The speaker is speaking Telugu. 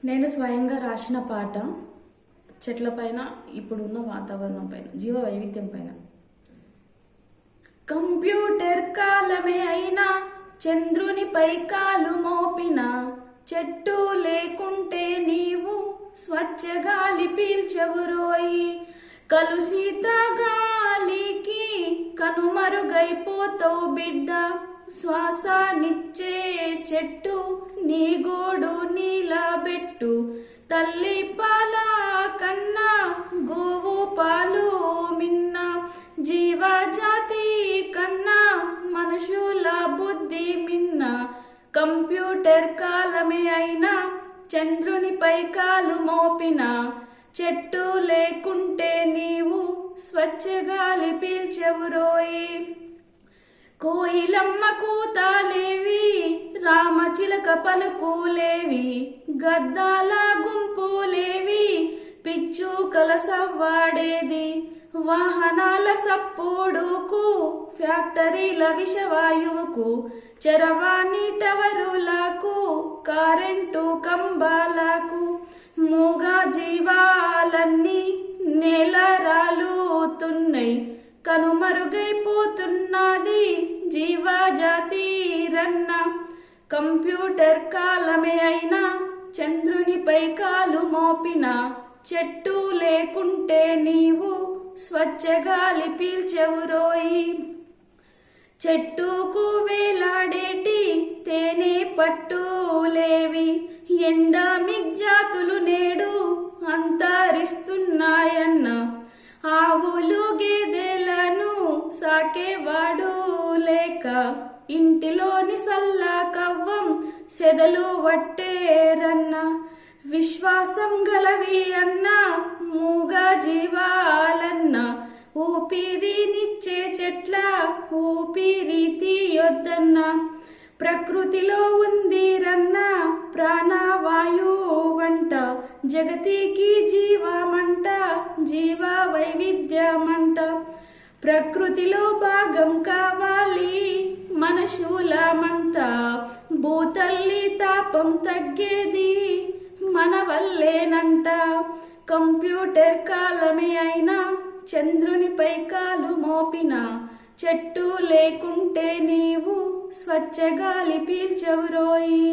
నేను స్వయంగా రాసిన పాట చెట్లపైన, ఇప్పుడున్న వాతావరణం పైన, జీవ వైవిధ్యం పైన. కంప్యూటర్ కాలమే అయినా చంద్రునిపై కాలు మోపిన, చెట్టు లేకుంటే నీవు స్వచ్ఛ గాలి పీల్చవురోయి. కలుషిత గాలికి కనుమరుగైపోతావు బిడ్డ, శ్వాసనిచ్చే చెట్టు నీ గోడు నీలబెట్టు. తల్లి పాల కన్నా గోవు పాలు మిన్న, జీవజాతి కన్నా మనుషుల బుద్ధి మిన్న. కంప్యూటర్ కాలమే అయినా చంద్రునిపై కాలు మోపిన, చెట్టు లేకుంటే నీవు స్వచ్ఛ గాలి పీల్చవురోయి. కోయిలమ్మ కూతాలేవి, రామచిలక పలుకులేవి, గద్దాల గుంపులేవి, పిచ్చుకల సవ్వాడేది. వాహనాల సప్పుడుకు, ఫ్యాక్టరీల విషవాయువుకు, చరవాణి టవరులకు, కరెంటు కంబాలకు, మూగ జీవాలన్నీ నేల రాలుతున్నాయి. కనుమరుగైపోతున్నది జీవజాతి రన్న. కంప్యూటర్ కాలమే అయినా చంద్రునిపై కాలు మోపిన, చెట్టు లేకుంటే నీవు స్వచ్ఛ గాలి పీల్చవురోయి. చెట్టుకు వేలాడేటి తేనె పట్టులేవి, ఎండమిక్ జాతులు నేడు అంతరిస్తున్నాయన్న. ఆవులు గేదెలను సాకేవాడు లేక, ఇంటిలోని సల్ల కవ్వం సెదలు వట్టేరన్న. విశ్వాసం గలవి అన్న మూగ జీవాలన్న, ఊపిరినిచ్చే చెట్ల ఊపిరి తీయొద్దన్న. ప్రకృతిలో ఉంది రన్న ప్రాణవాయువంట, జగతికి జీవమంట, జీవ వైవిధ్యమంట. ప్రకృతిలో భాగం కావాలి మనుషులమంతా, భూతల్లి తాపం తగ్గేది మన వల్లేనంట. కంప్యూటర్ కాలమే అయినా చంద్రునిపై కాలు మోపిన, చెట్టు లేకుంటే నీవు స్వచ్ఛ గాలి పీల్చవురోయి.